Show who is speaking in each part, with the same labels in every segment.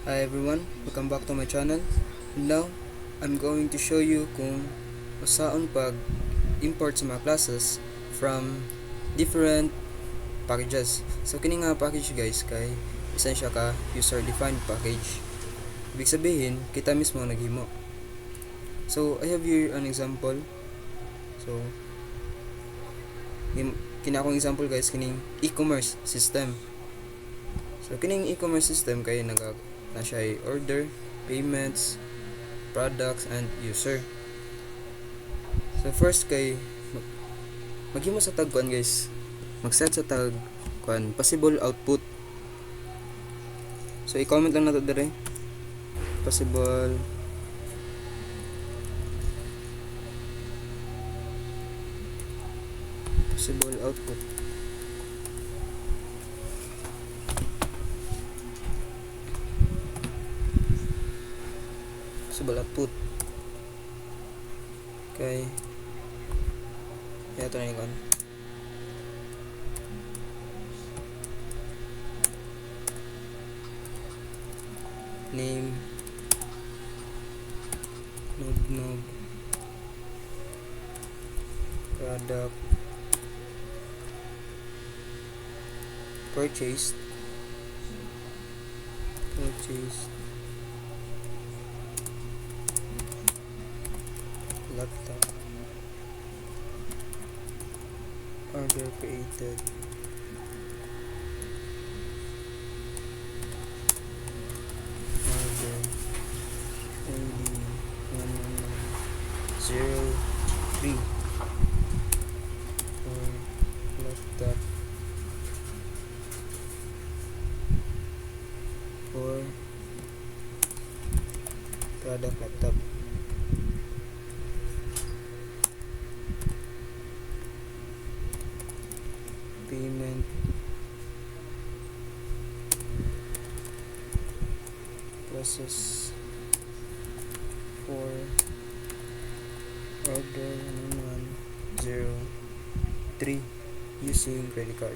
Speaker 1: Hi everyone, welcome back to my channel. And now, I'm going to show you kung usaon pag import sa mga classes from different packages. So kini nga package guys kay isa siya ka user defined package. Ibig sabihin, kita mismo ang naghimo. So I have here an example. So kini akong example guys kining e-commerce system. So kining e-commerce system kay na siya ay order, payments, products, and user. So first kay maghimo sa tag kuan guys. Mag-set sa tag kuan possible output. So i-comment lang nato dire possible output. Possible output. Okay. Ito na yung name node product purchased laptop order created order AD1103 for laptop for product laptop. Payment process for order 1103 using credit card.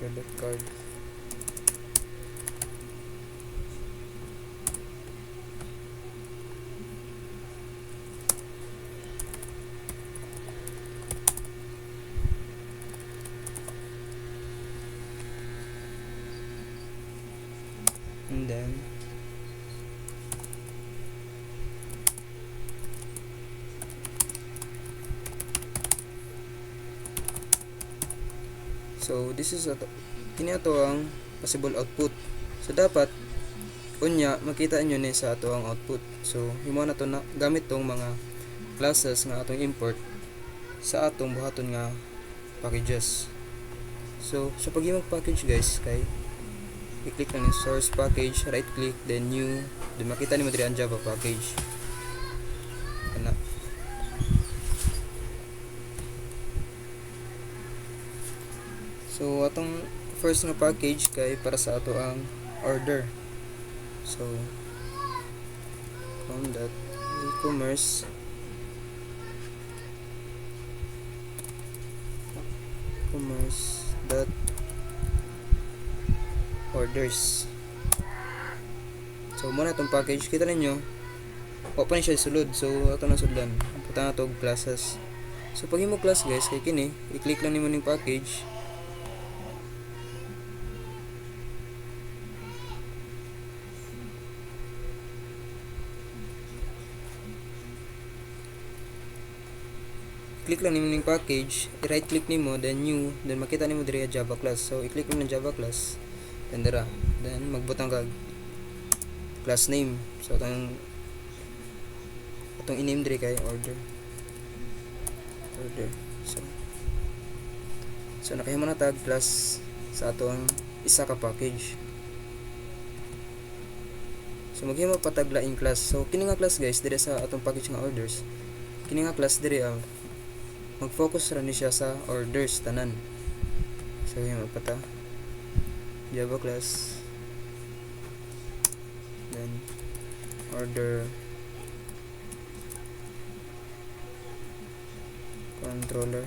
Speaker 1: Credit card. And then so this is kini ato ang possible output. So dapat unya makita nyo ni sa ato ang output. So himo na to na gamit tong mga classes nga atong import sa atong buhaton nga packages. So sa paghimog package guys kay i-click lang yung source package, right click, then new, then makita nimo diri ang Java package. Kana. So atong first nga package kay para sa ato ang order. So e-commerce dot orders. So muna itong package kita ninyo open siya sulod. So ato na sudlan punta na to classes. So pag imo class guys kay kini i-click lang nimo ning package. Click lang nimo ning package, i-right click nimo, then new, then makita nimo diri Java class. So i-click mo ng Java class, then dira, then magbutang kag class name. So atong i-name diri kay order. So nakahimo na tag class sa atong isa ka package. So maghimo patag laing class. So kini nga class guys diri sa atong package nga orders. Kini nga class diri mag-focus ra ni siya sa orders tanan. So himo pata Java class, then order controller.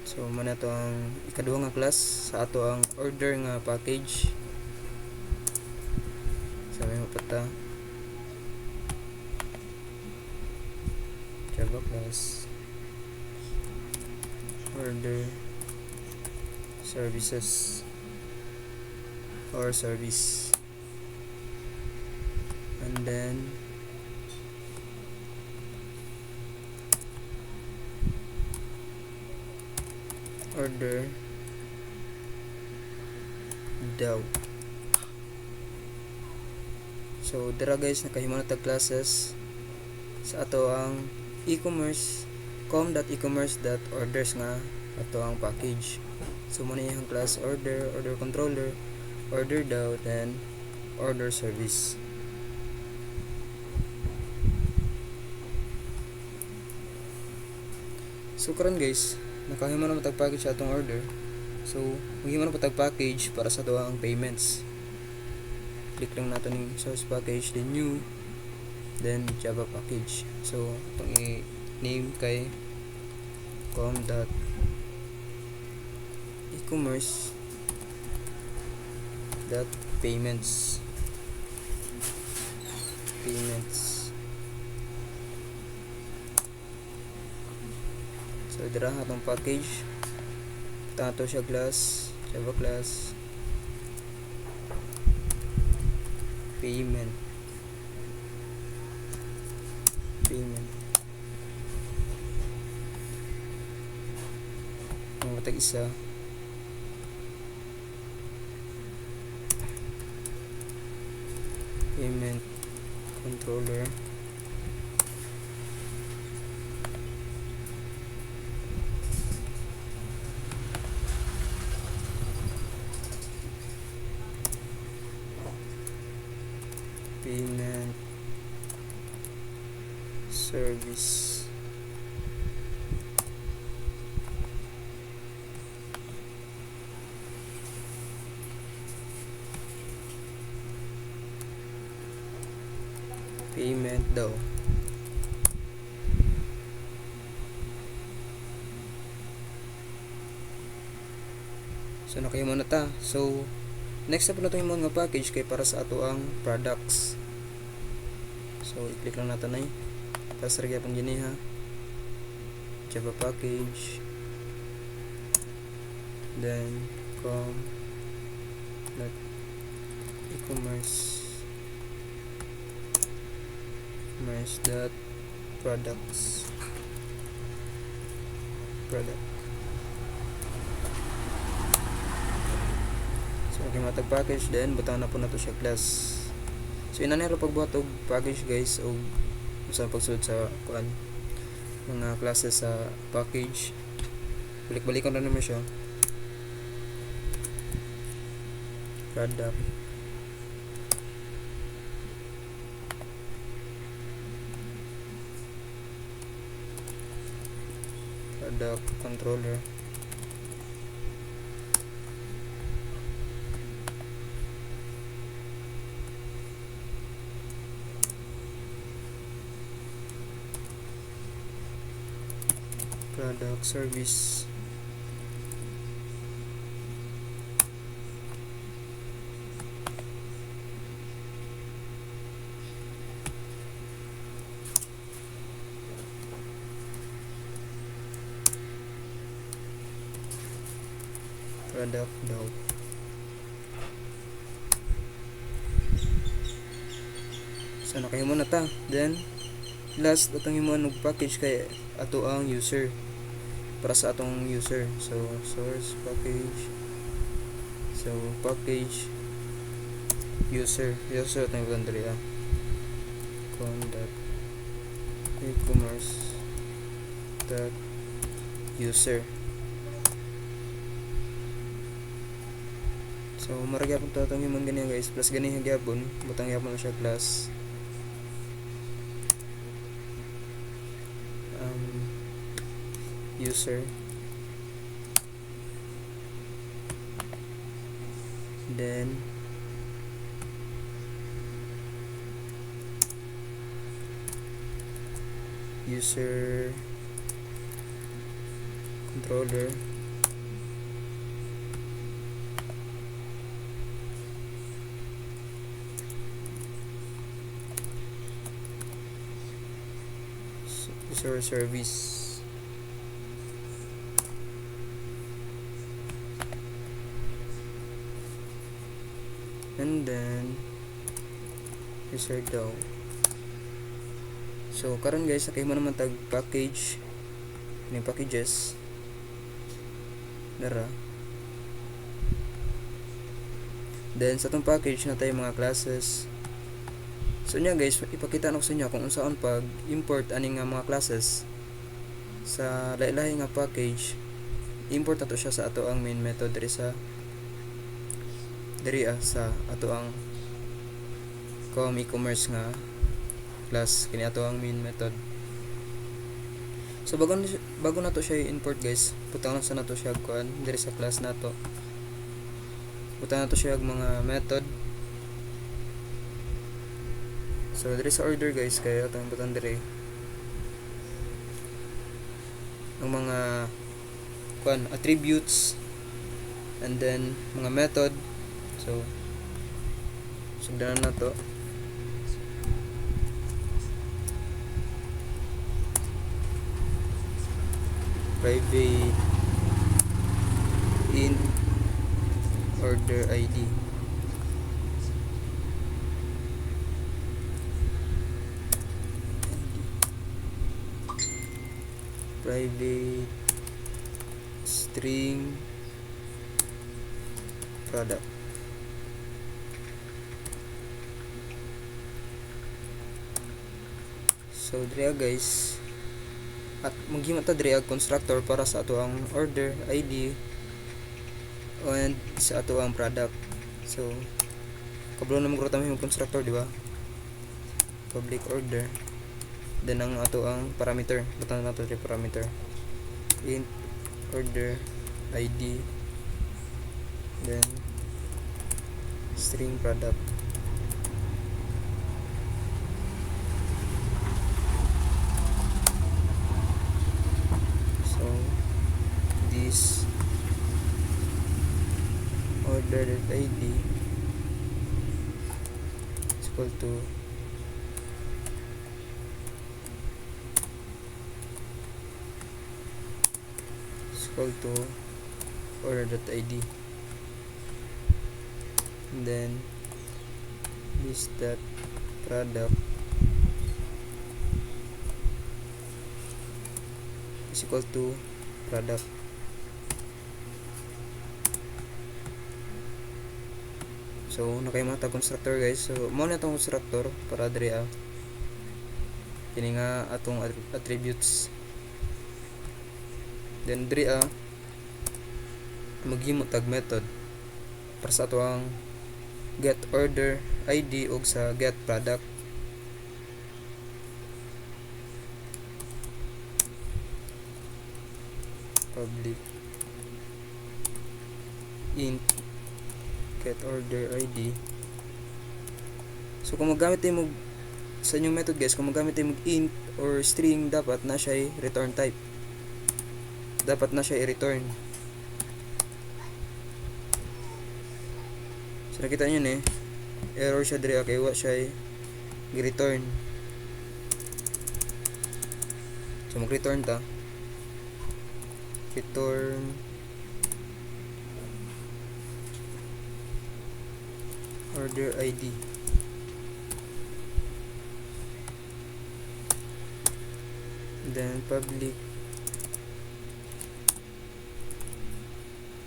Speaker 1: So mana to ang ikaduha nga class sa ato ang order nga package. So may mapata Java class order services or service, and then order daw. So dira guys nakahimo na tag classes sa ato ang e-commerce com.ecommerce.orders nga ato ang package. So muna yung class order controller, order daw, then order service. So karon guys nakahimo na matag package sa atong order. So maghimo na patag package para sa ato ang payments. Click lang nato ning source package, then new, then Java package. So itong i-name kay com.ecommerce.payments. So dira atong package tato siya class Java class payment matag isa payment controller payment service payment daw. So nakahimo na ta. So next step na itong mga package kay para sa ato ang products. So i-click lang natin ay para sa gyapon dinhi ha. Java package, then com.ecommerce.products product. So okay matag package, then butang na po na to siya class. So ina nero pagbuhat og package guys og usa pagsulod sa kuan mga classes sa package. Balik-balikan na naman siya. Product controller product service product daw. So nakahimo na ta. Then last atong himuan og package kay ato ang user para sa atong user. So source package, so package user atong boundary com.ecommerce.user. So maragyapon to atong himon ganyan guys, plus ganyan gyapon butang gyapon na siya class user, then user controller user service, and then user daw. So karon guys, sakay mo naman tag package ni packages nara. Then sa tong package na tayo mga classes. So nya guys, ipakita na ko sa inyo kung unsaon pag import ani nga mga classes sa lahi-lahi nga package. Import nato siya sa ato ang main method diri sa ato ang e-commerce nga class kini ato ang main method. So bago nato siya i-import guys, butang sa nato siya kuan diri sa class nato. Butang nato siya mga method. So diri sa order guys, kaya atong butang diri ang mga kuan attributes and then mga method. So sugdanan na to. Private int order ID, private string product. So diri guys, at maghimo ta diri constructor para sa ato ang order ID and sa ato ang product. So kablo na magro ta yung constructor, di ba? Public order, then ang ato ang parameter, butang nato diri parameter int order ID, then string product. So this order ID is equal to order.id, and then this that product is equal to product. So nakay mata constructor guys. So mo na tong constructor para diri kini nga atong attributes. Then diri maghimo tag method para sa ato ang get order ID ug sa get product. Public int get order ID. So kung magamit tayo sa inyong method guys, kung magamit tayo int or string, dapat na siya return type. Dapat na siya i-return. So nakita nyo error siya diri kay wa siya i-return. So mag-return ta. Return order ID. Then public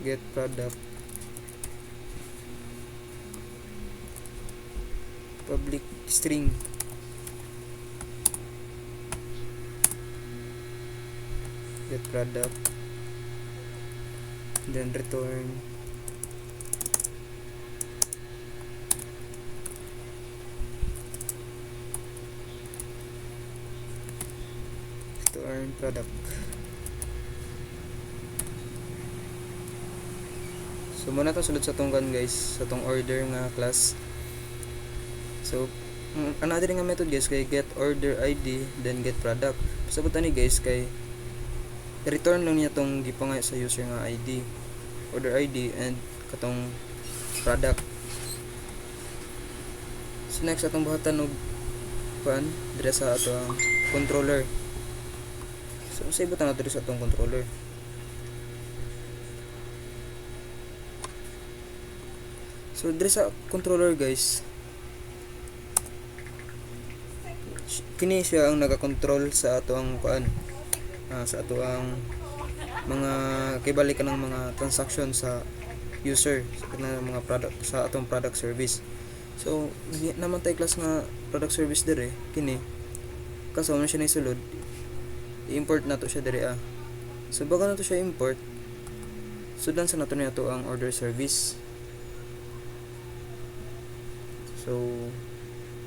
Speaker 1: get product, public string get product, then return product. So muna to sulod sa tong guys, sa tong order nga class. So Another nga method guys kay get order ID then get product. Sabot ani guys kay return lang niya tong gipangay sa user nga ID, order ID and katong product. So next atong buhatan og kuan dire sa atong controller. So sa ibutan nato sa atong controller. So dire sa controller guys, kini siya ang nagakontrol sa atong kuan, sa atong mga kibalik ng mga transaction sa user sa kanang mga product sa atong product service. So naman tay class nga product service dire kini kaso man siya naisulod i-import nato siya dire So bago nato siya import, sudan sa nato niya ang order service. So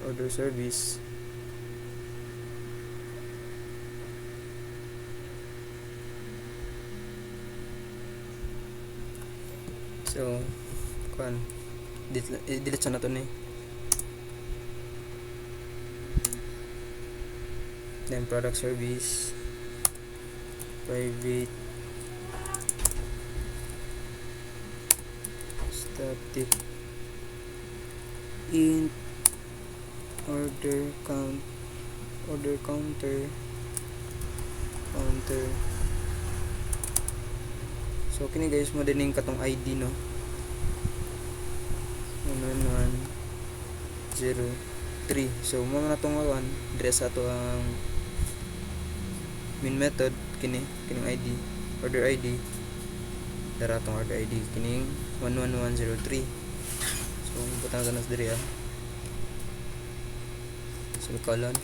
Speaker 1: order service, so kuan delete sa nato ni, then product service private static int order counter. So kini guys mo dining katong ID no, 11103. So mo na tong dire sa ato ang main method kining ID, order ID, dara tong order ID kining 11103. So butang ganas dire semicolon,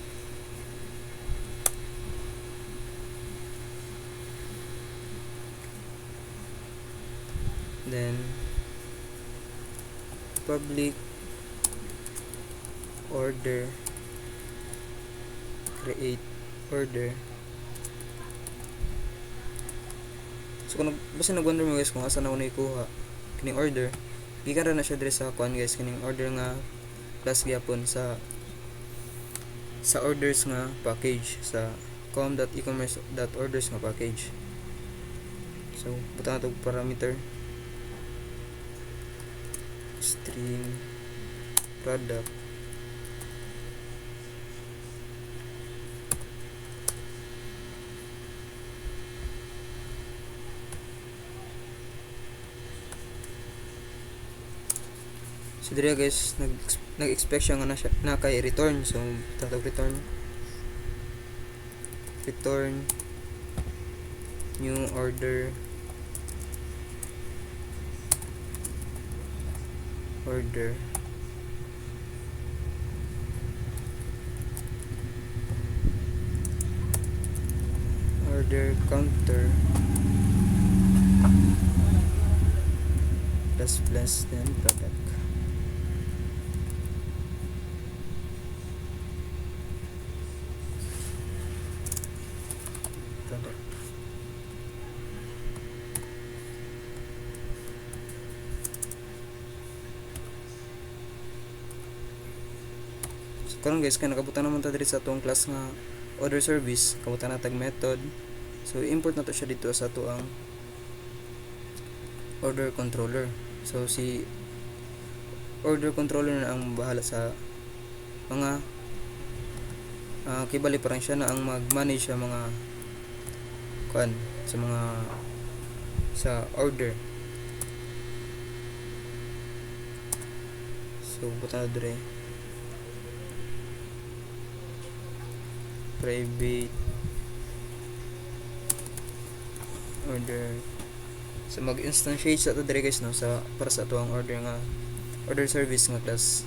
Speaker 1: then public order create order. So kung basta nag-wonder mo guys kung asa na ako naikuha kining order, gikan ra na siya dire sa kuan guys, kining order nga plus gyapon sa orders nga package sa com.ecommerce.orders nga package. So buta na parameter string product, so dire guys nag-expect siya nga na kay return. So tatog return new order counter plus then product. So karon guys kay nakabutan naman ta diri sa atong class nga order service, kabutan na tag method. So import na to siya dito sa ato ang order controller. So si order controller na ang bahala sa mga kibali pa rin siya na ang mag-manage sa mga kuan sa order. So buta na dire private order. So mag-instantiate sa ito dire guys no, sa para sa ito ang order service nga class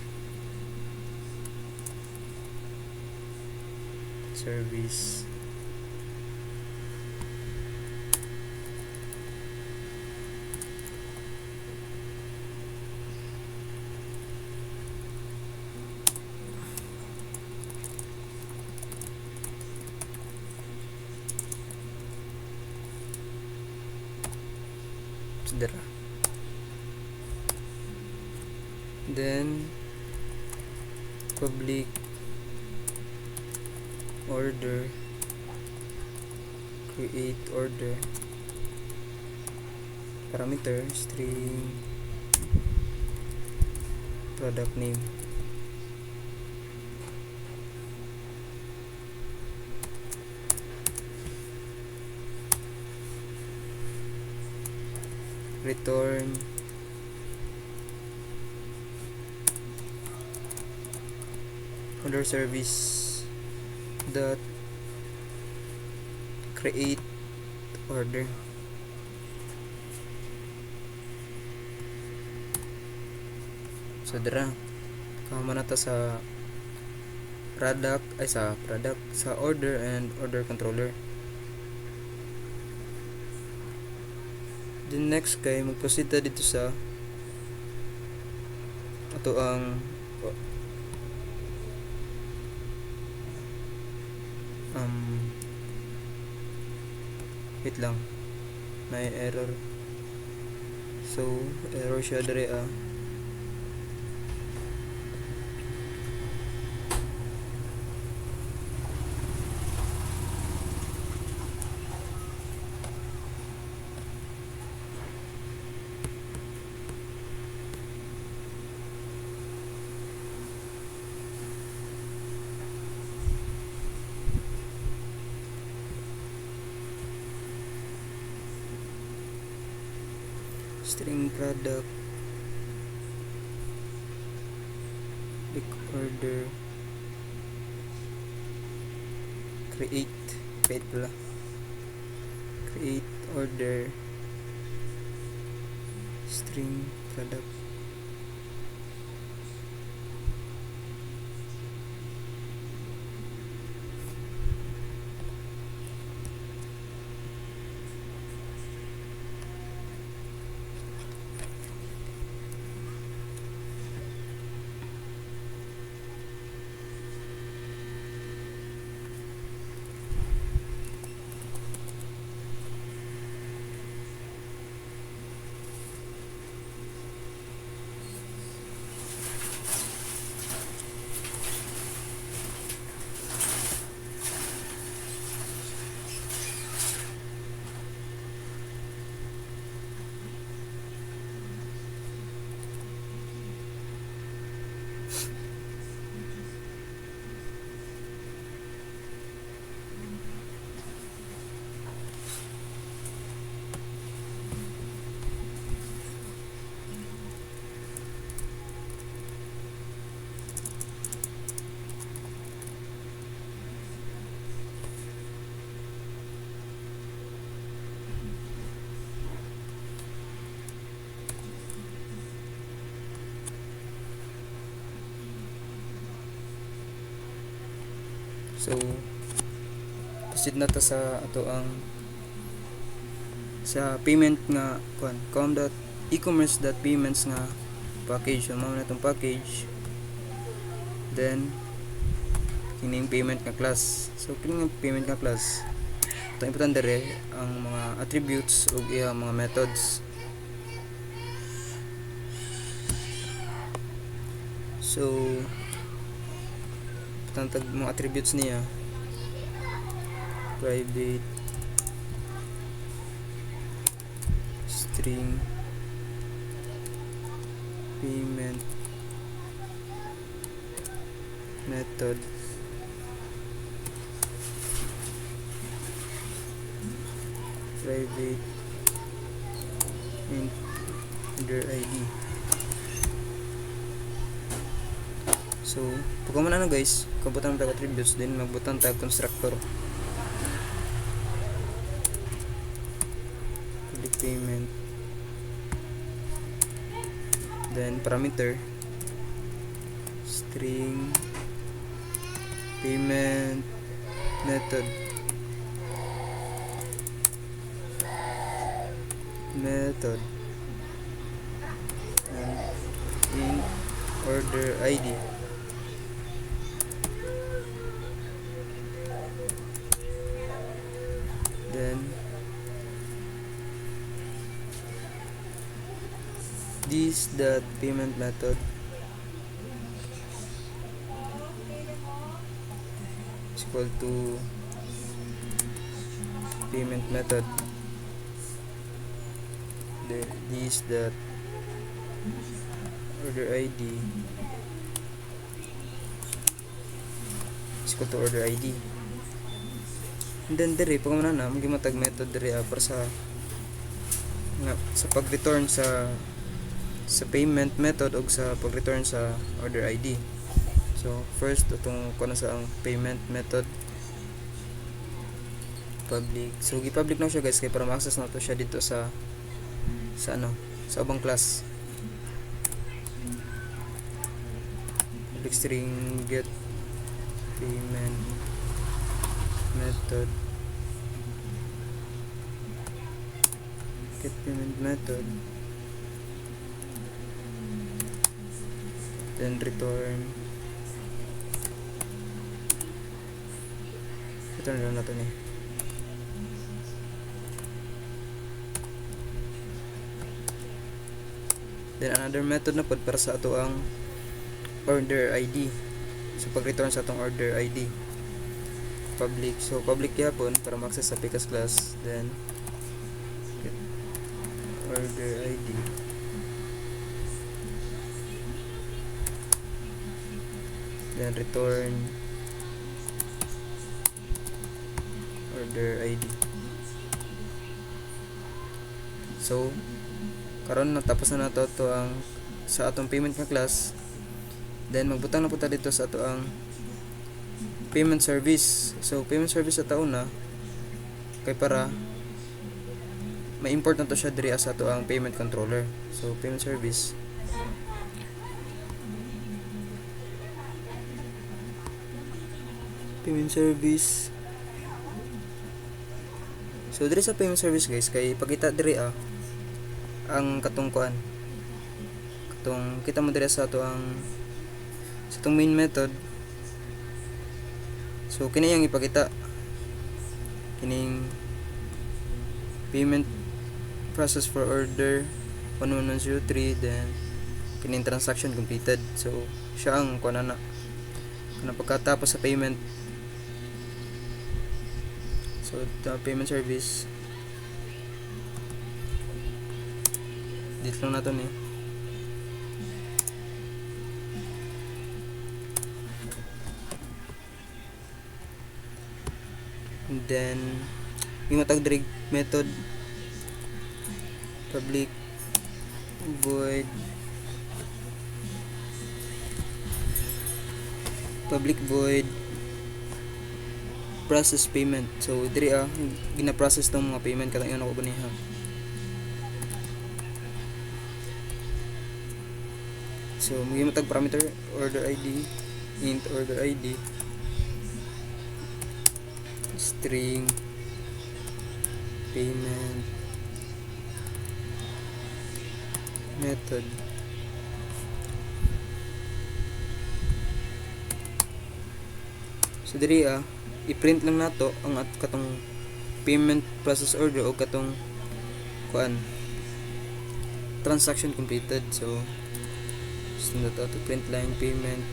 Speaker 1: service. Dira. Then public order, create order, parameter string product name. Return order service dot create order. So dira kamo na ta sa sa order and order controller. Then next kay mag-proceed ta dito sa ato ang wait lang, may error. So error siya dire string product click order create pala create order string product. So proceed na ta sa ato ang sa payment nga e-commerce.payments nga package. So mao na tong package, then kining payment nga class. So kining payment nga class, ito importante dire ang mga attributes ug iya mga methods. So tantag mga attributes niya: private string payment method private int under ID. So pag na guys, kabutan mo tag attributes, then magbutan tag constructor public payment, then parameter string payment method and int order ID. Then this the payment method equal to payment method. This that order ID is equal to order ID. And then diri pag na magimatag method diri para sa pag-return sa payment method o sa pag-return sa order ID. So first itong kuno sa ang payment method public. So gi-public na siya guys kay para ma-access na to siya dito sa sa ubang class. Public string get payment method then return lang natin then another method na pod para sa ato ang order ID. So pag-return sa atong order ID public. So public yapon para ma-access sa PCAS class, then get order ID then return order ID. So karon natapos na nato to ang sa atong payment nga class. Then magbutang na po ta dito sa ato ang payment service. So payment service sa taon na kay para ma-import na to siya diri sa ato ang payment controller. So payment service so diri sa payment service guys kay pagkita diri ang katungkuan kita mo diri sa ato ang sa itong main method. So kini yang ipakita kining payment process for order 11103, then kining transaction completed. So siya ang kuan na pagkatapos sa payment. So the payment service dito lang nato and then yung matag direct method public void process payment. So diri gina-process tong mga payment katong ano ko baniha. So magimatag parameter order ID int order ID string payment method so diri i-print lang nato ang katong payment process order o katong kuan transaction completed. So sunod to print line payment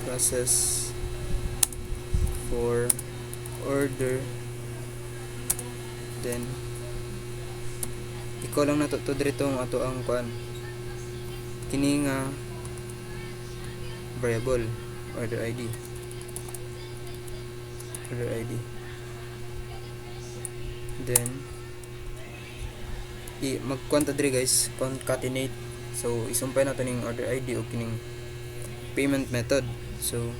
Speaker 1: process for order, then ikaw lang nato to dito ang ato ang kuan kini nga variable order ID then magkuan ta diri guys concatenate. So isumpay nato ning order ID o kining payment method. So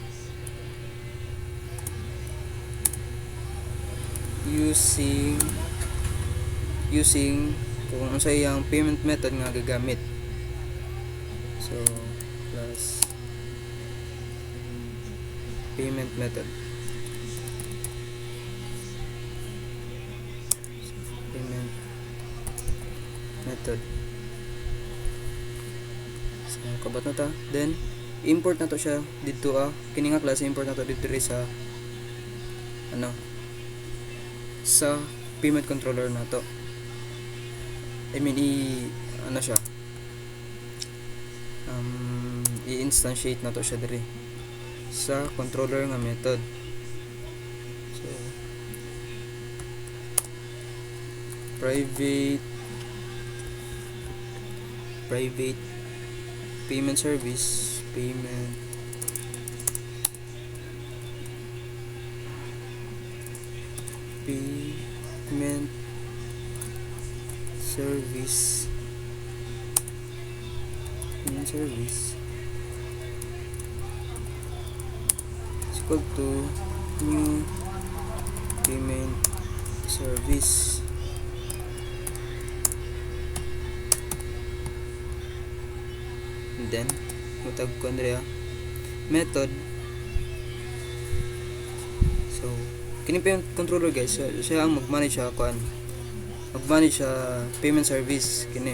Speaker 1: using kung unsay ang payment method nga gagamit. So plus payment method so kabat na ta, then import na to siya dito kini nga klase import na to dito sa sa payment controller na to. I mean siya i-instantiate na to siya diri sa controller nga method. So private payment service, payment service is equal to new payment service. And then mutag ko Andrea method. So kini payment controller guys, siya ang mag-manage sa payment service kini.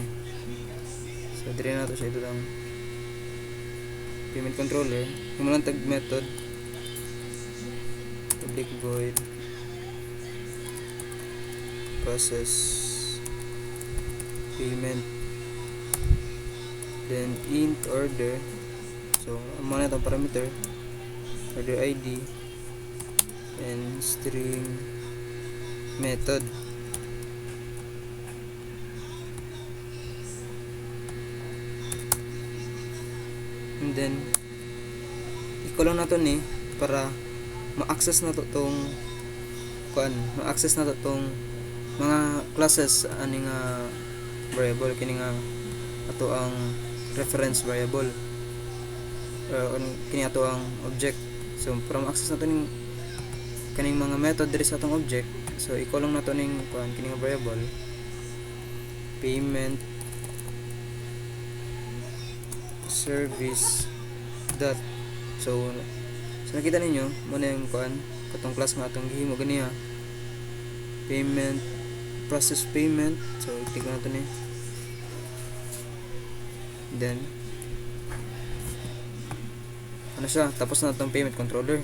Speaker 1: So dire na to siya ito lang payment controller. Yung lang tag method public void process payment, then int order. So ang mga itong parameter order ID and string method. And then iko lang nato ni para ma-access na to tong ma-access na to tong mga classes ani nga variable kini nga ato ang reference variable kini ato ang object. So para ma-access nato ning kaning mga method diri sa atong object, so iko lang nato ning kini nga variable payment service dot. So nakita ninyo mo na yung katong class nga atong gihimo ganiya payment process payment. So i-click nato ni, then ano siya, tapos na itong payment controller.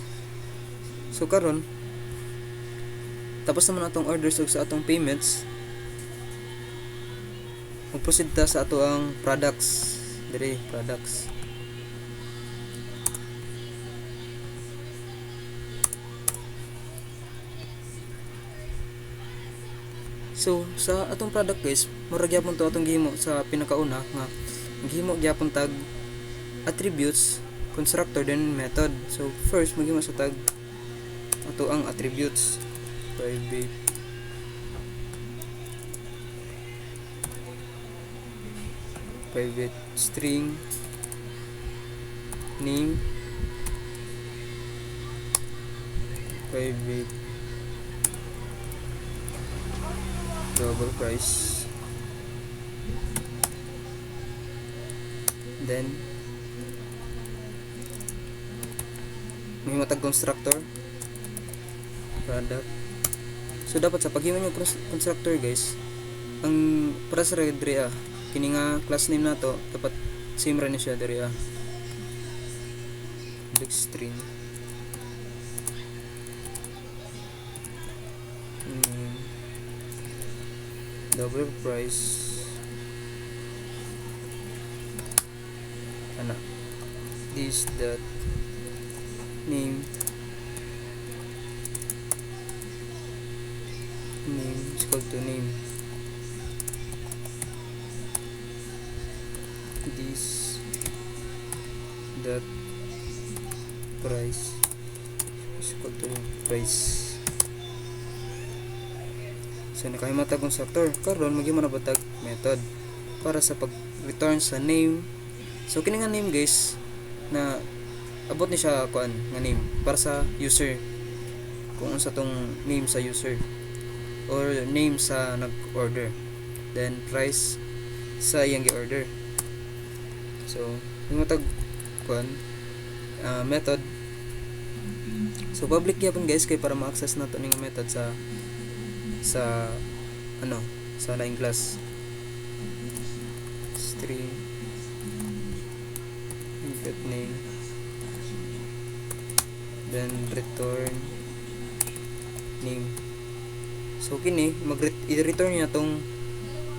Speaker 1: So karon tapos naman atong orders sa atong payments, mag-proceed ta sa ato ang products diri products. So sa atong product guys, murag gyapon to atong gihimo sa pinakauna nga gihimo gyapon tag attributes, constructor, then method. So first maghimo sa tag ato ang attributes private string name, private double price, then may matag constructor product. So dapat sa paghimo yung constructor guys, ang para sa diri kini nga class name nato dapat same ra ni siya diri big string double price is that name is equal to name this that price is equal to price. So nakahimatag constructor karon magimo na batag method para sa pag-return sa name. So kini nga name guys na abot ni siya nga name para sa user, kung unsa tong name sa user or name sa nag-order, then price sa iyang gi-order. So yung matag method. So public gyapon guys kay para ma-access nato ning method sa sa laing class. String input name, then return name. So kini i-return niya tong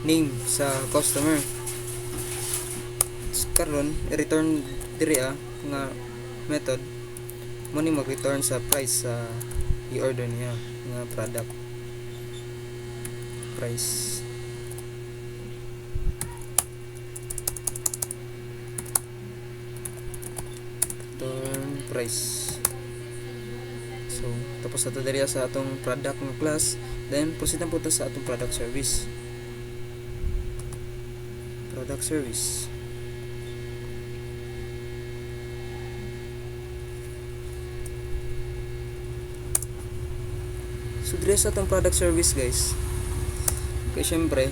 Speaker 1: name sa customer. karon i-return diri nga method mo ni mag-return sa price sa i-order niya nga product price. Return price. So tapos ato diri sa atong product nga class, then proceed na po ta sa atong product service. Product service. So diri sa atong product service guys, kay syempre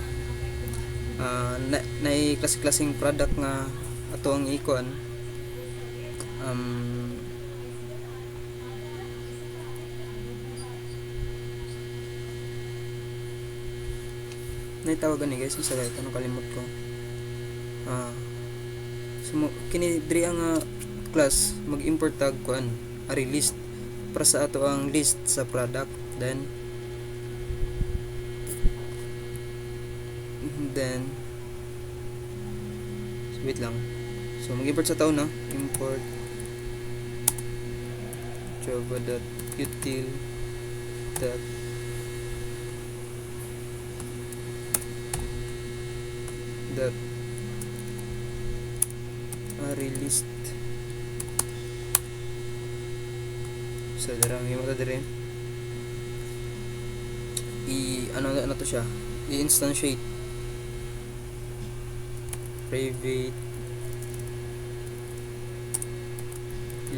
Speaker 1: na klase-klaseng product nga ato ang ikuan. Naitawagan ni guys, isa guys, anong kalimot ko. So kini diri nga class mag-import tag kuan array list para sa ato ang list sa product, then so wait lang. So mag-import sa taon import java.util array list. So darang yung mata dire ano to siya, i-instantiate private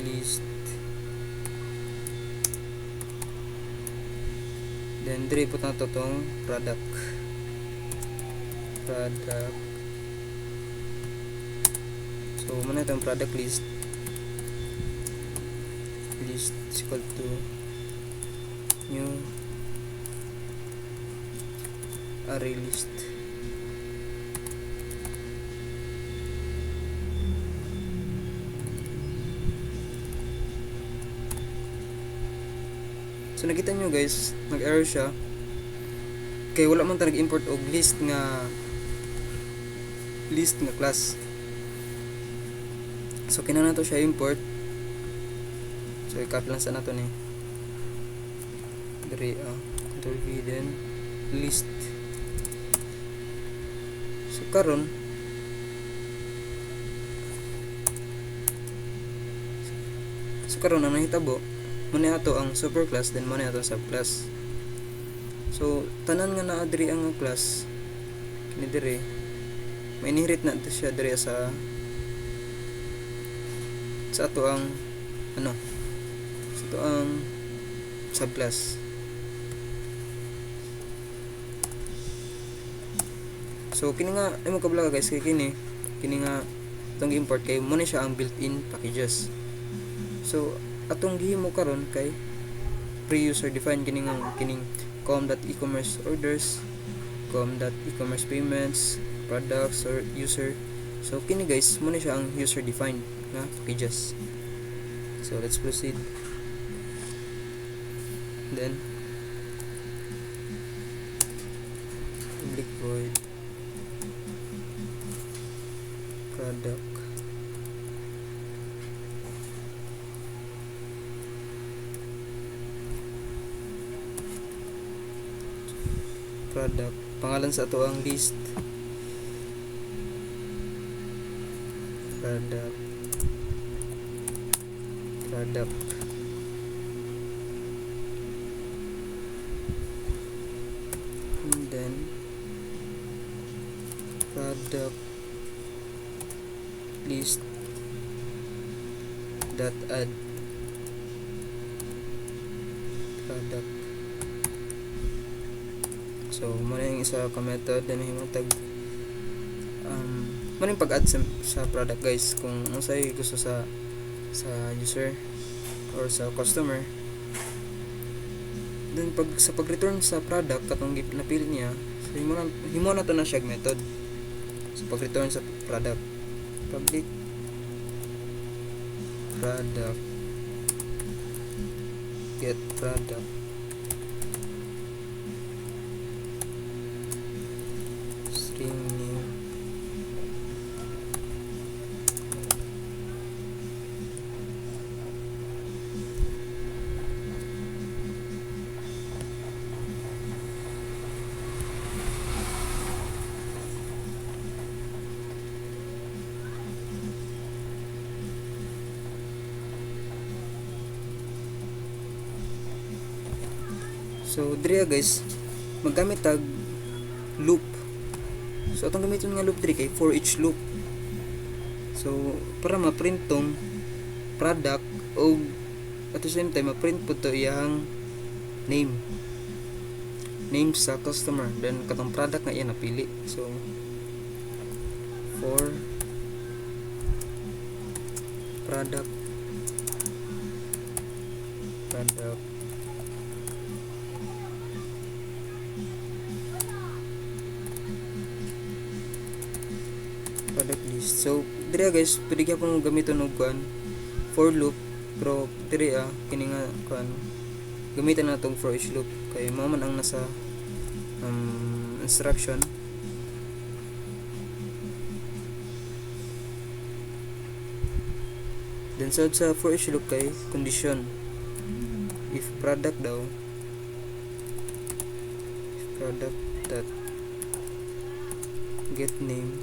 Speaker 1: list, then dire po na to tong product. So muna itong product list is equal to new array list. So nakita nyo guys, nag-error siya kaya wala man ta nag-import og list nga class. So kinahanglan to siya import. So i-copy lang sa nato ni diri control V, then list. So karon ang nahitabo muna ato ang superclass, then muna ato subclass. So tanan nga naa diri ang class kini diri may inherit na ito siya diri sa ato ang sa ato ang subclass. So kini nga imo kabla guys, kay kini nga itong import kay mo siya ang built-in packages. So atong gihimo karon kay pre-user defined kining com.ecommerce orders, com.ecommerce payments, products or user. So kini guys mo siya ang user defined nga packages. So let's proceed. Then public void product pangalan sa ato ang list product and then product list dot add product. So muna yung isa ka method na himatag muna yung pag-add sa product guys kung ano sa'yo gusto sa user or sa customer. Then sa pag-return sa product katong napili niya, so himo na to na siya method. So pag-return sa product, public product get product string name So diri guys, maggamit tag loop. So atong gamiton nga loop diri kay for each loop. So para ma-print tong product o at the same time ma-print po to iyang name sa customer, then katong product nga iya napili. So for product list. So diri guys, pwede gyapon mo gamiton og kuan for loop, pero diri kini nga kuan gamitan na tong for each loop kay mao man ang nasa instruction. Then sa for each loop kay condition, if product that get name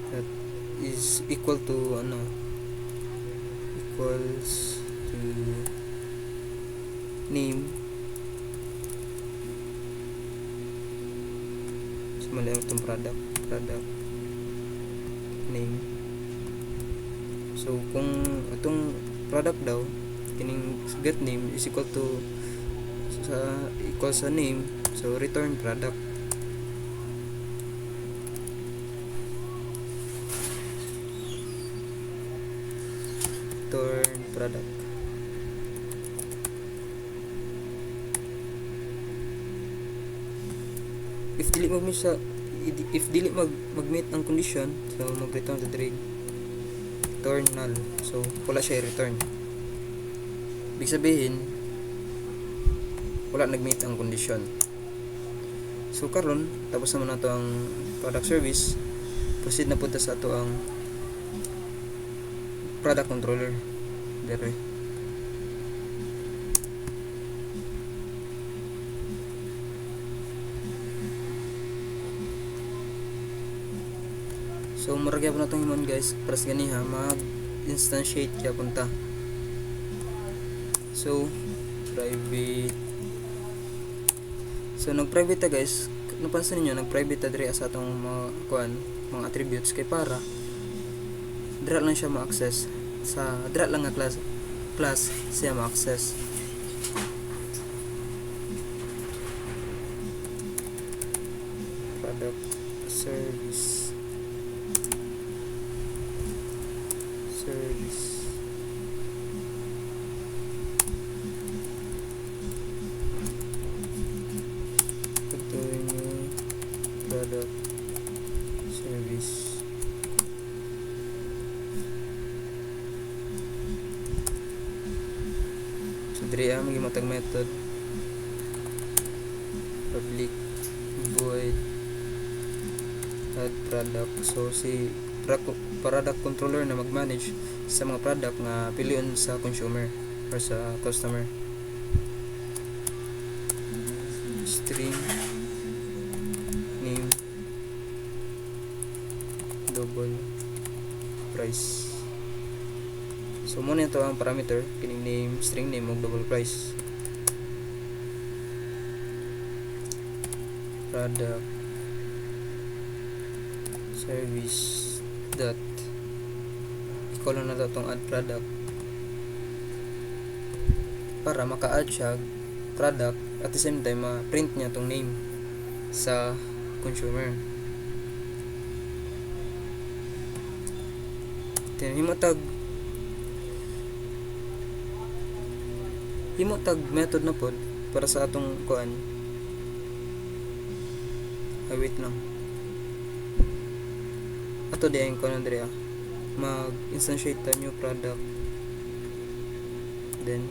Speaker 1: that is equals to name. So mali ang itong product name. So kung itong product daw kining get name is equal sa name, so return product. If dili mag-meet ang condition, so mag-return to return null. So wala siya i-return. Ibig sabihin wala nag-meet ang condition. So karon tapos naman nato ang product service, proceed na punta sa ato ang product controller dire. So murag gyapon natong himon guys, para sa ganiha mag instantiate gyapon ta. So private, so nag-private ta guys, napansin niyo nag-private ta dire sa atong mga attributes kay para dira lang siya ma-access sa dira lang nga class siya ma-access. Product service ito yung product service. So diri magimatag method public void add product. So si product controller na mag-manage sa mga product nga pilion sa consumer or sa customer. String name double price. So muna ito ang parameter kining name, string name ug double price. Product service dot equal na daw tong add product para maka-add siya product at the same time print niya tong name sa consumer. Then himotag method na pod para sa atong kuan. Wait lang. Ato di ang kuan diri mag-instantiate ta new product, then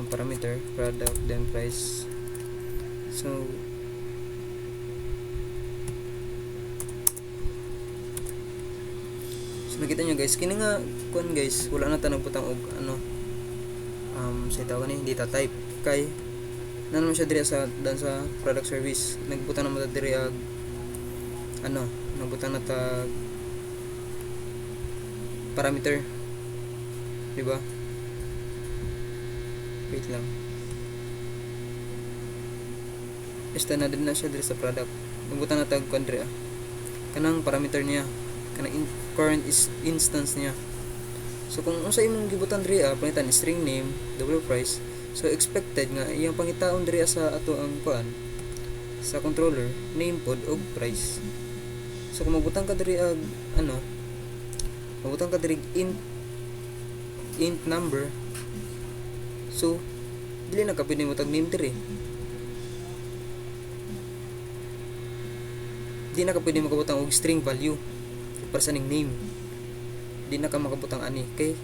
Speaker 1: ang parameter product then price. So nakita nyo guys, kini nga kuan guys, wala na ta nagbutang og sa tawag ni data type kay naman siya diri sa product service. Nagbutang na mo ta diri nagbutang na ta parameter, di ba? Wait lang, standard na siya diri sa product. Mabutan na tag kuan kanang parameter niya, kanang current is instance niya. So kung unsa imong gibutan diri pangitan string name double price, so expected nga iyang pangitaon diri sa ato ang kuan sa controller name pod og price. So kung magbutang ka diri magbutang ka diri int number, so dili na ka pwede mo tag name diri, di na ka pwede makabutang og string value para sa ning name, di na ka makabutang ani kay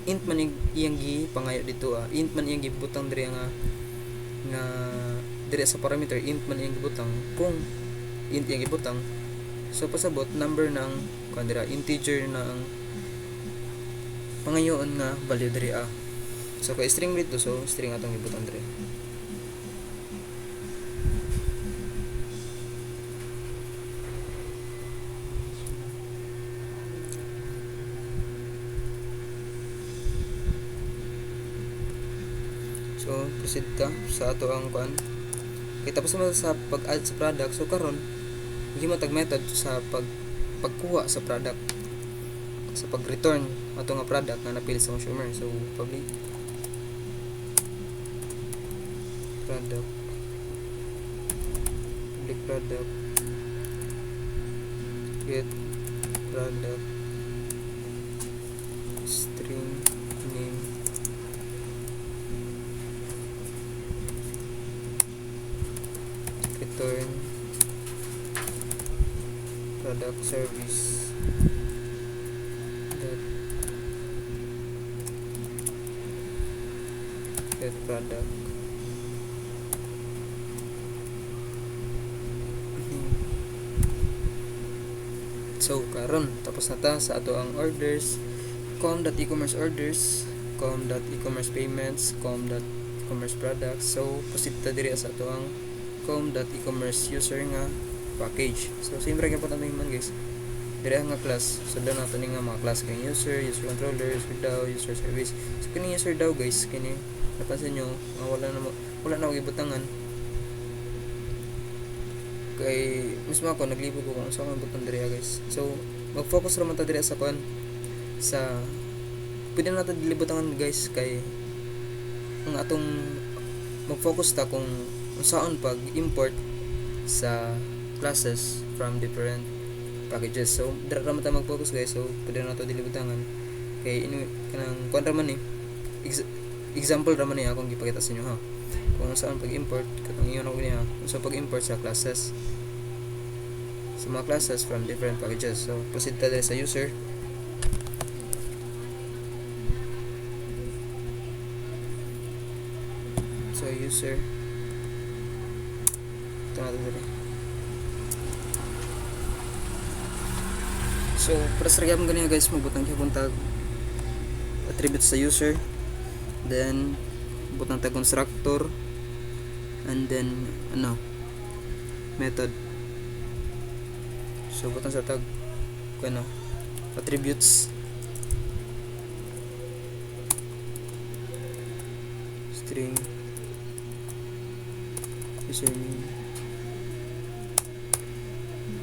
Speaker 1: int man iyang gipangayo dito int man iyang gibutang diri nga diri sa parameter, int man iyang gibutang. Kung int iyang gibutang, so pasabot number ng kuan dira, integer na ang pangayoon nga value diri so kay string dito, so string atong gibutang diri. So proceed ka sa ato ang kuan. Kita pa sa pag-add sa product. So karon gihimo tag method sa pagkuha sa product, sa pag-return ato nga product nga napili sa consumer. So public product get product string name return product service dot get product. So karon tapos na ta sa ato ang orders, com.ecommerce orders, com.ecommerce payments, com.ecommerce products. So proceed ta diri sa ato ang com.ecommerce user nga package. So siyempre kay importante man guys, diri nga class. So doon nato ni nga mga class kay user controller, user DAO, user service. So kini user DAO guys, kini napansin nyo wala na gibutangan kay mismo ako naglibog ko kung saan ang butang diri guys. So mag-focus ra man ta diri sa kuan sa pwede na natin dilibutangan guys, kay ang atong mag-focus ta kung saan pag import sa classes from different packages. So dira ra man ta mag-focus guys. So pwede na nato dilibutangan kay kanang kuan ra man example ra man ni akong gipakita sa inyo kung saan pag-import katong iyon ako niya so pag-import sa classes, sa mga classes from different packages. So proceed tayo sa user. So user ito natin dito. So para sa gyapon ganyan guys, magbutang siya tag attributes sa user, then butang tag constructor, and then method. So butang sa tag attributes, string username.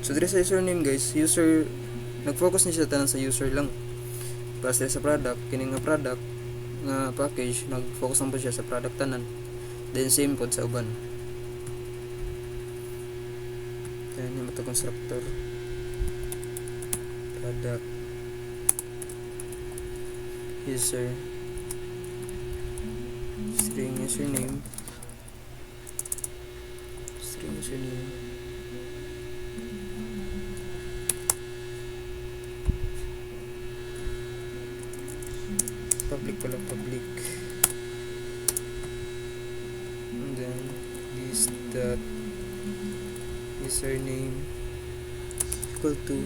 Speaker 1: So dire sa username guys, user nag-focus ni siya tanan sa user lang. Para sa product, kini nga product nga package, nag-focus lang po siya sa product tanan. Then same pod sa uban. Then yung ito constructor product user string username public and then this dot username equal to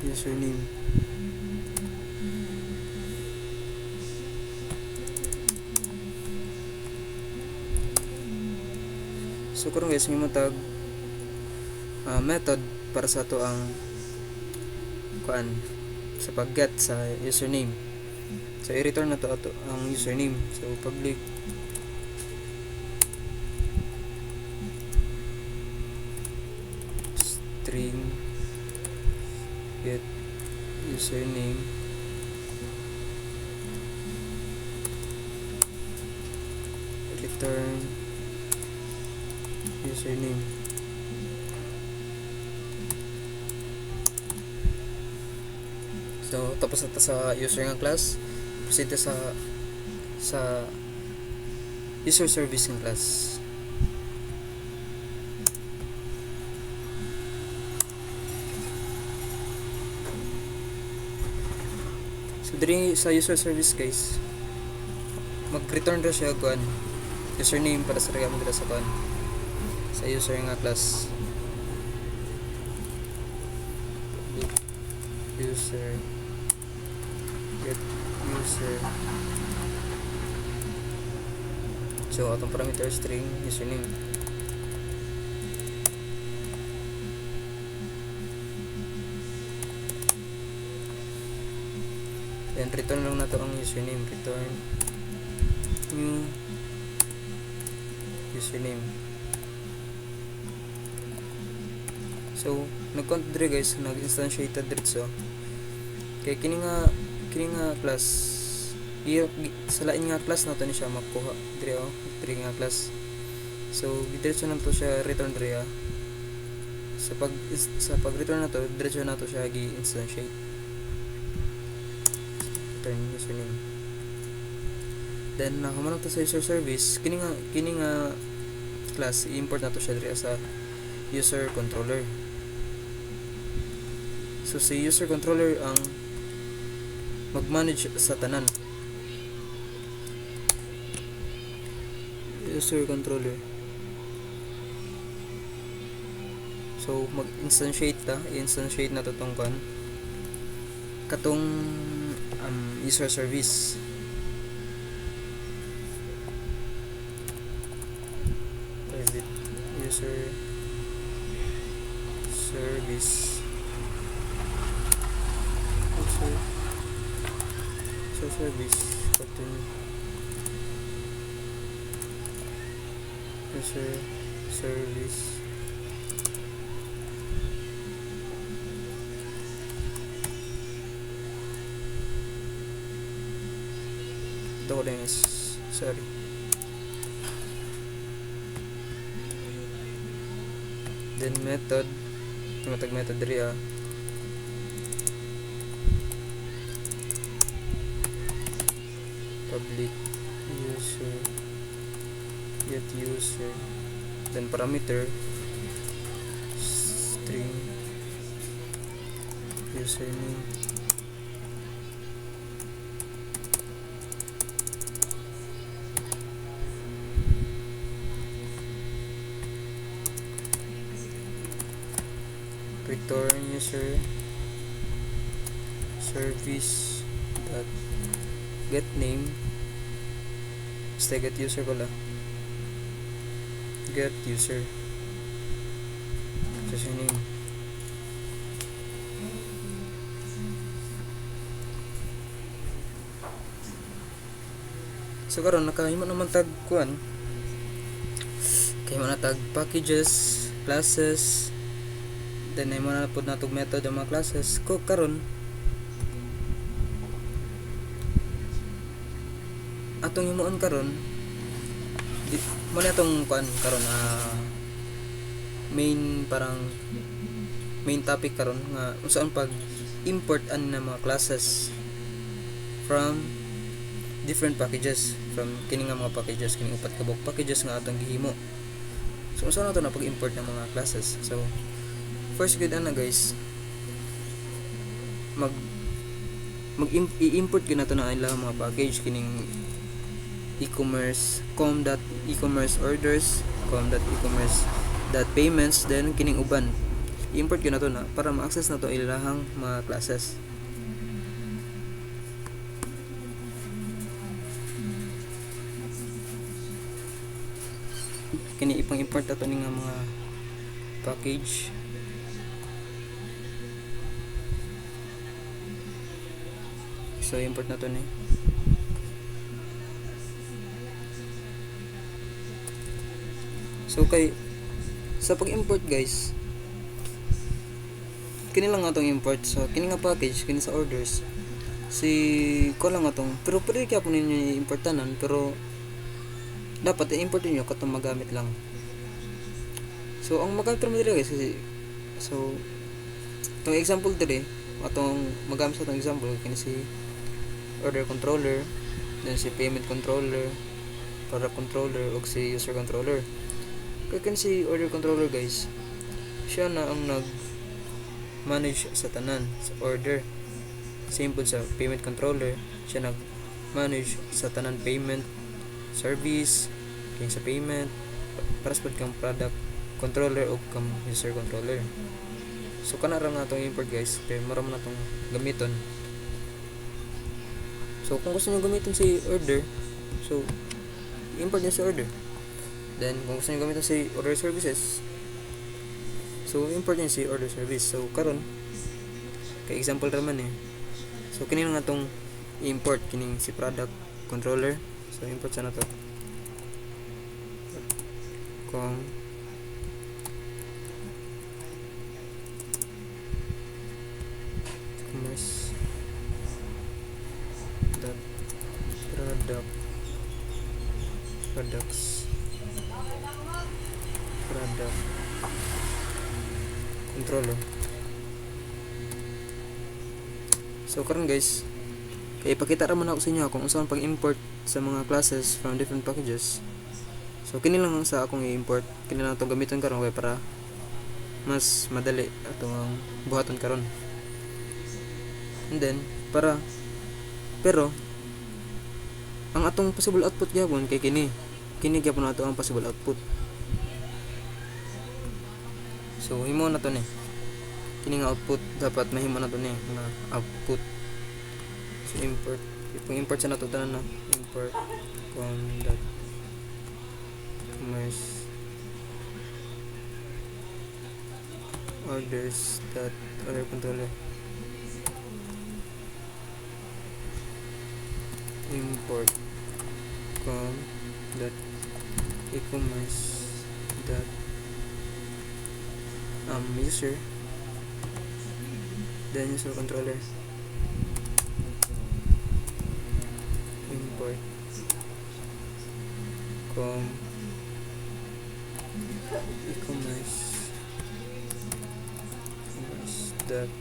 Speaker 1: username. So karon guys, may tag method para sa to ang sa pag-get sa username. So i-return na to ato ang username. So public string get username return username. So tapos na sa user nga class, proceed sa user service nga class. So diri sa user service guys, mag-return ra siya kuan username para sa gamit sa kuan sa user nga class. User get user. So atong parameter string username. Then return lang nato ang username, return new username. So nag-count dire guys, nag-instantiated diretso. Kay kini nga class sa lain nga class nato ni siya makuha dire dire nga class. So diretso na to siya return dire. Sa pag return na to, diretso na to siya gi-instantiate. Return username. Then humanap to sa user service, kini nga class i-import na to siya dire sa user controller. So si user controller ang mag-manage sa tanan. User controller. So mag-instantiate i-instantiate na to tong katong user service. Private user service. Service continue user service ito ko lang sorry then method method diri public user get user then parameter string username return user service dot get name get user pala get user username. So karon nakahimo naman tag kuan kay mo na tag packages classes then ay mo na pud natog method ang mga classes ko karon atong himuon karon mo na itong kuan karon main topic karon nga unsaon pag import an na mga classes from different packages from kini nga mga packages kini upat ka buok packages nga atong gihimo. So unsaon nato na pag import ng mga classes. So first gid ana guys i-import gyud nato na ilang mga package kining e-commerce com.e-commerce orders com.e-commerce.payments then kining uban i-import gyud nato na para ma-access nato ilahang mga classes. Kini ipang-import nato ni nga mga package So import na to ni. So kay sa pag-import guys, kini lang atong import sa kini nga package, kini sa orders. Si ko lang atong, pero pwede kaya po ninyo i-import tanan, pero dapat i-import niyo katong magamit lang. So ang magamit mo diri guys, so itong example diri, atong magamit sa itong example kini si order controller, then si payment controller, product controller, ug si user controller. Kaya kini si order controller guys, siya na ang nag-manage sa tanan sa order. Simple sa payment controller, siya nag-manage sa tanan payment, service, kaya sa payment, para sa kang product controller o kang user controller. So kana ra nga itong import guys, kaya maram na itong gamiton. So kung gusto nyo gamitin si order, so import nyo si order. Then kung gusto nyo gamitin si order services, so import nyo si order service. So karon kay example raman so kini nga itong import kining si product controller. So import sa na to kung commerce dot products product controller. So karon guys, kay ipakita ra man ako sa inyo kung unsa ang pag-import sa mga classes from different packages. So kini lang sa akong i-import, kini lang itong gamiton karon kay para mas madali atong buhaton karon. And then pero ang atong possible output gyapon kay kini gyapon ato ang possible output. So himo na to ni kini nga output, dapat mahimo na to ni na output. So import, import sa nato tanan na import commerce orders dot order controller, import dot e-commerce dot user, then user controller, import e-commerce dot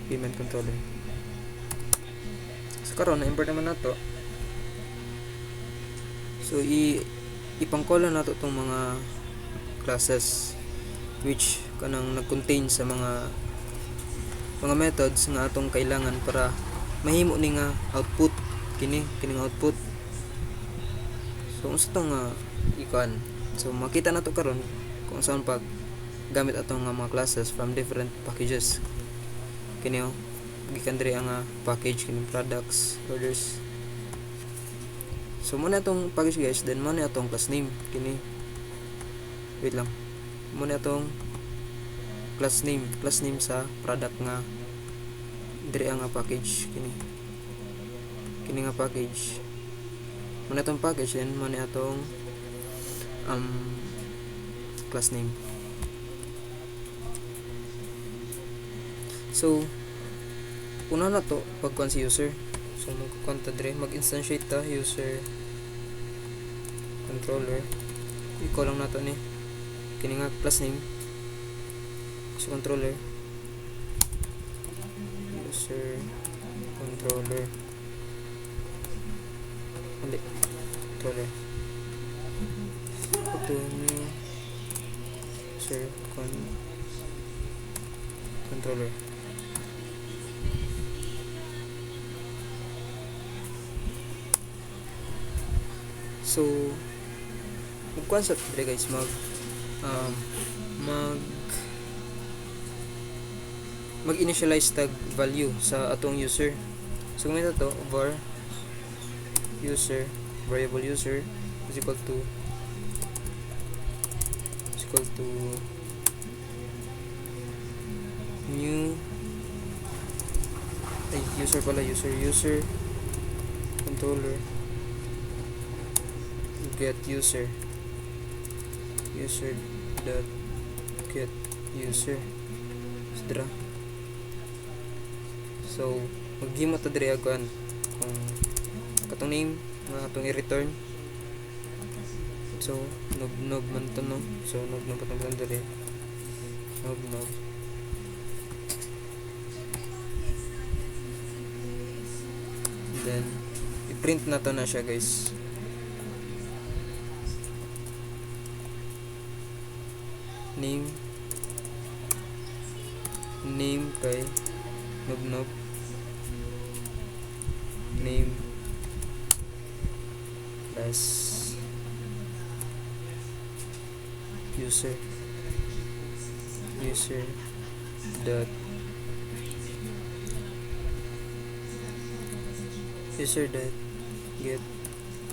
Speaker 1: payment controller. So karon na import naman nato. So ipangkola nato tong mga classes which kanang nag-contain sa mga methods nga atong kailangan para mahimo ni nga output kining output. So unsa tong ikuan, so makita nato karon kung saan pag gamit atong mga classes from different packages. Kini gikan diri ang package kining products, orders. So muna itong package guys, then muna itong class name kini. Wait lang. Muna itong class name sa product nga diri ang package kini. Kini nga package. Muna itong package, then muna itong class name. So una na to pagkuan si user. So magkukonta dire, mag-instantiate ta user controller. I-call lang nato ni kini nga class name user controller, user controller controller ito ni user controller. So mag-concept dire guys, mag-initialize tag value sa atong user. So gamitin to var user, variable user is equal to new user pala, user controller get user dot get user sidra. So maghimo ta diri aguan kung katong name nga atong i-return. So nog man to, no? So nog patang diri nog then i-print na to na siya, guys. Name kay nog name plus user dot get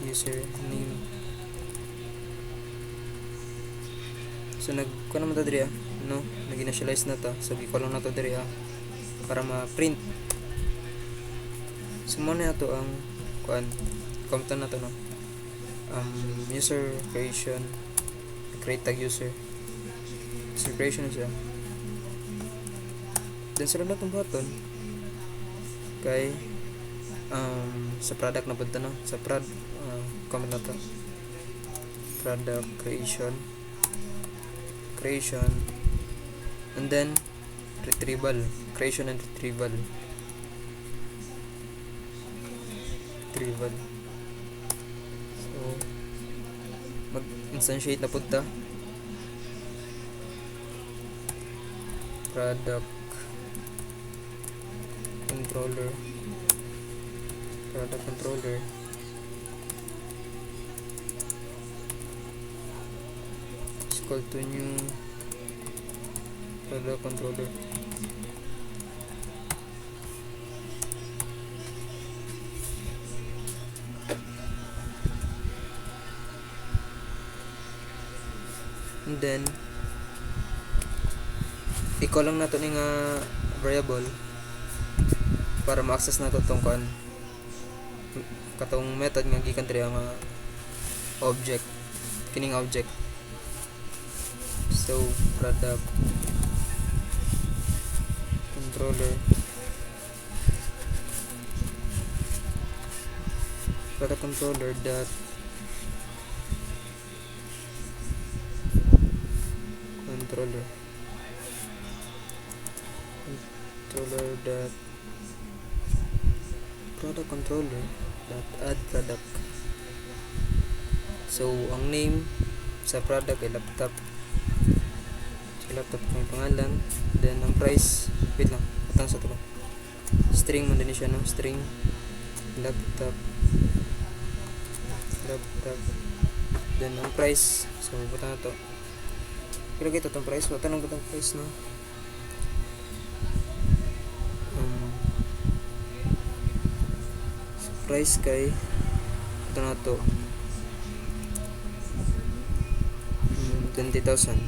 Speaker 1: user name. So nagkuha naman ta diri, no? Nag-initialize na ta. So gi-call lang na to diri para ma-print. So mo na to ang comment na to, no? User creation, create tag user creation siya. Then sunod na tong button kay sa product na punta, no? Sa comment na to product creation and then creation and retrieval. So mag-instantiate na punta product controller is equal to new product controller. And then i-call lang nato ni nga variable para ma-access nato tong katong method nga gikan diri nga object, kining object. So product controller dot controller dot product controller dot add product. So ang name sa product ay laptop. So laptop ang pangalan, then ang price, wait lang, atang sa tulo, string man din siya, no? String laptop then ang price. So butang na to, ilagay ito itong price, tanong butang price, no? Price kay ito na to 20,000.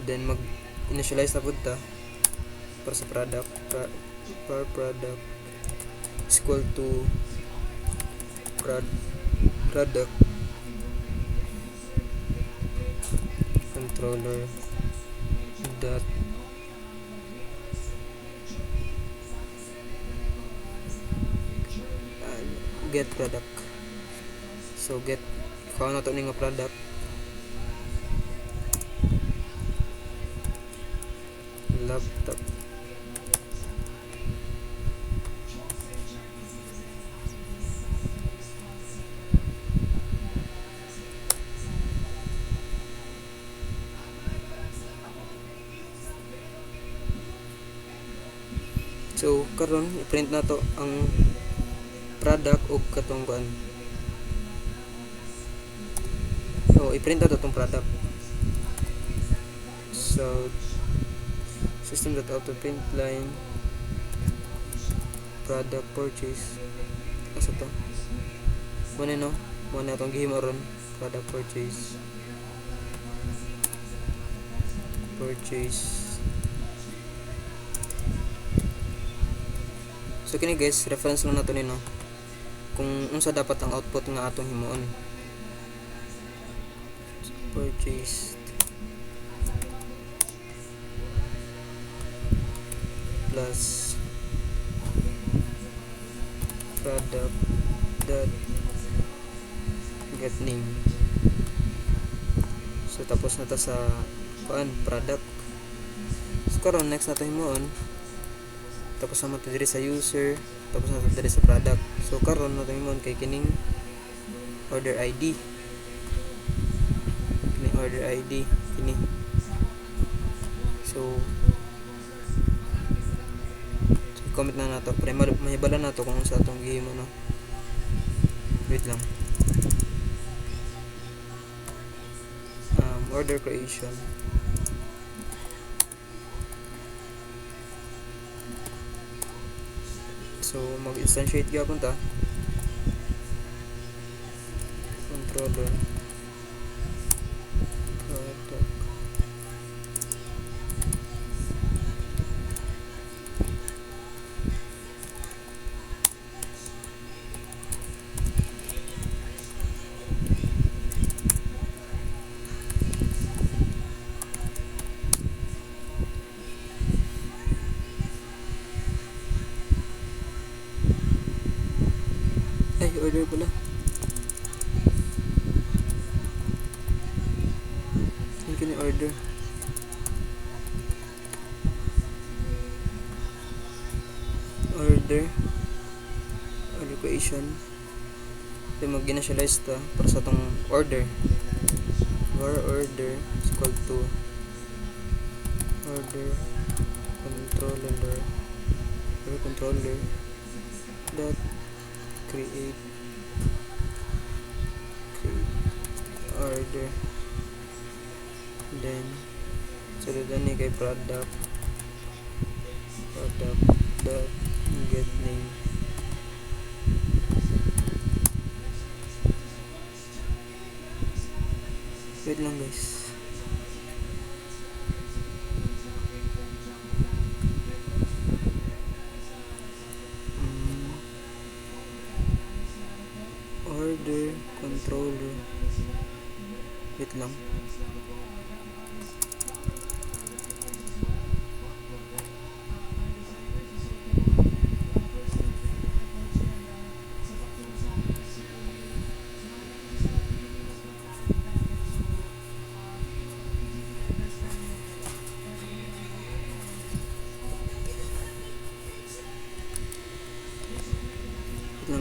Speaker 1: Then mag-initialize na punta para sa product product is equal to product controller dot get product. So get kuha na to ni nga product laptop. So karon i-print na to ang product o katong kuan. So i-print na to tong product. So system.out_println product purchase asa to muna no muna itong gihimo ron product purchase so kini guys reference lang nato ni no kung unsa dapat ang output nga atong himuon purchased plus product dot get name so tapos na ta sa product so karon next nato himuon tapos naman ito diri sa user tapos nato diri sa product so karon nato himuon kay kining order ID kini so comment na nato pre mahibala nato kung sa atong gihimo no wait lang order creation so mag-instantiate gyapon ta controller product order pala yung kini order creation so mag-initialize ta para sa itong order var order is equal to order controller dot create order then suludan ni kay product dot get name wait lang guys order controller wait lang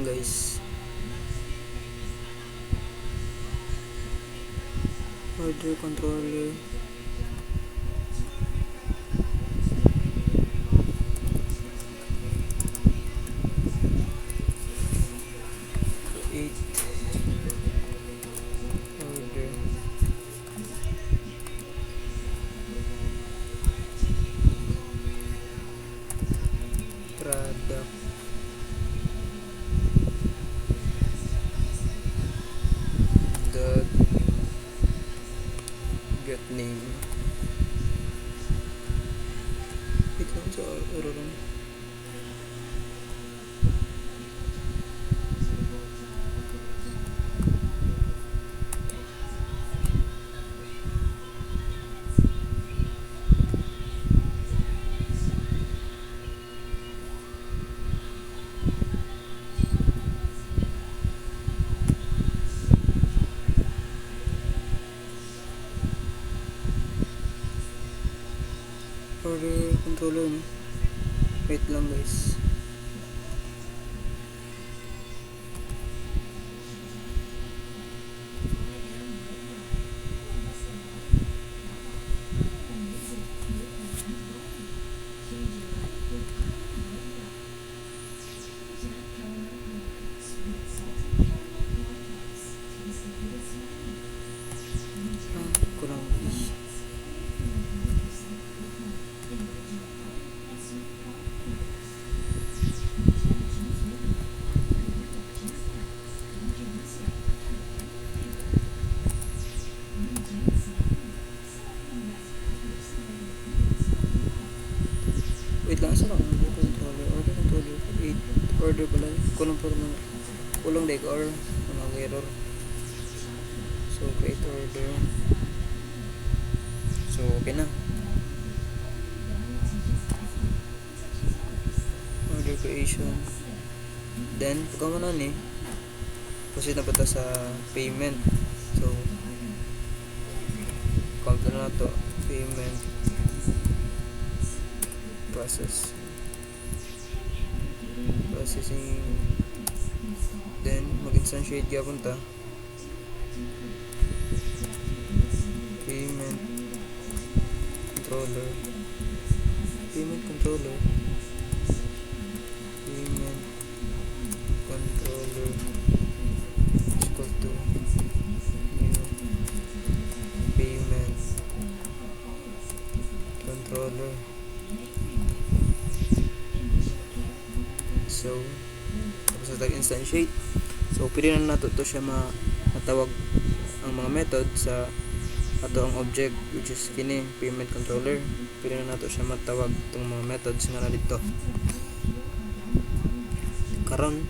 Speaker 1: guys order controller create order product dot get name wait lang sa error lang order controller no? Wait lang guys kurang order pala. Kulang dahil or error. So create order. So okay na. Order creation. Then pagka mo na ni, proceed na pa sa payment. So count na to payment processing, then mag-instantiate gyapon ta payment controller payment controller is equal to new payment controller. So tapos sa tag-instantiate, so pwede na nato to siya matawag ang mga method sa ato ang object, which is kini payment controller. Pwede na nato siya matawag itong mga methods nga na dito karon.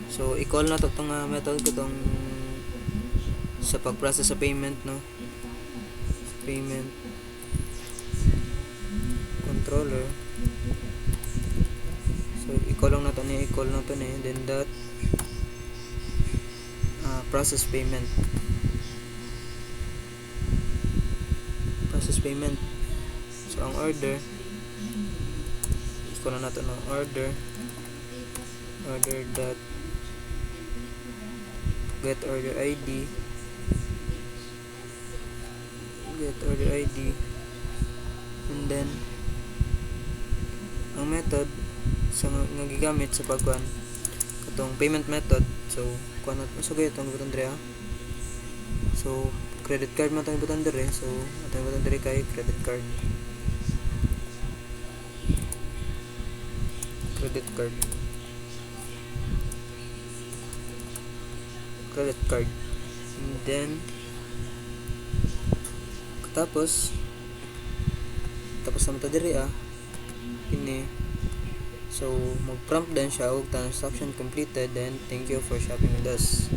Speaker 1: So i-call na to itong method ko itong sa pag-process sa payment, no? Payment controller. So i-call na to ni then dot process payment. So ang order, i-call na to ng order dot get order ID and then ang method sa nga gigamit sa pagkuan katong payment method. So kuan na so gayud itong button dire. So credit card man tayong button dire, so atong button dire kay credit card and then tapos naman ta diri ini. So mag-prompt din siya og transaction completed, then thank you for shopping with us.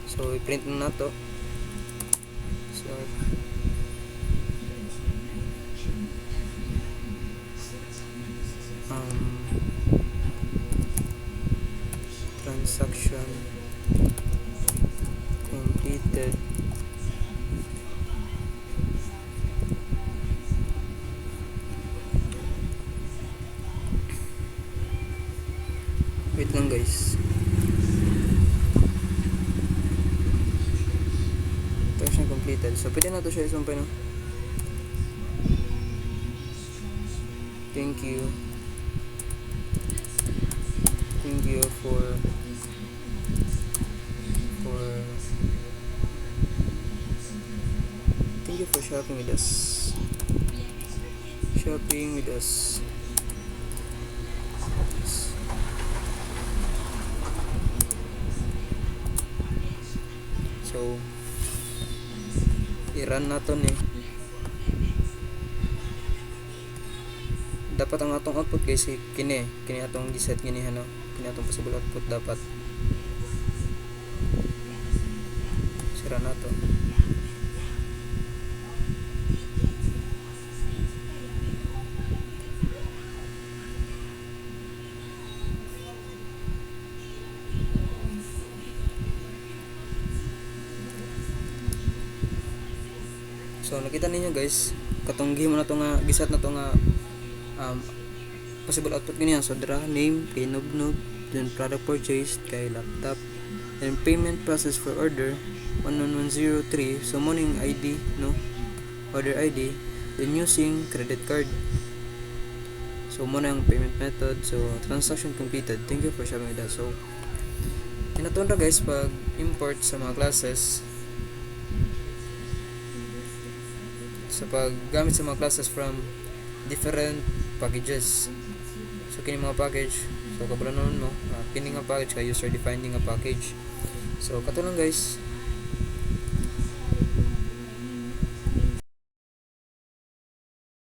Speaker 1: So i-print na nato. So transaction completed. Wait lang guys. Transaction completed. So pwede na to siya isumpay, no? Thank you for shopping with us. So i-run nato ni. Dapat ang atong output guys kini atong giset kini kini atong possible output dapat sira nato. So nakita ninyo guys, katong gihimo na to nga gisat na to nga possible output ganyan. So dira name kay Nubnub, then product purchased kay laptop, then payment process for order 11103. So mo ning ID, no, order ID, then using credit card. So mo na ang payment method. So transaction completed, thank you for shopping with us. So inaton ra guys pag import sa mga classes, sa paggamit sa mga classes from different packages. So kini mga package, so kabalo naman mo, kini nga package kay user defined nga package. So kato lang guys.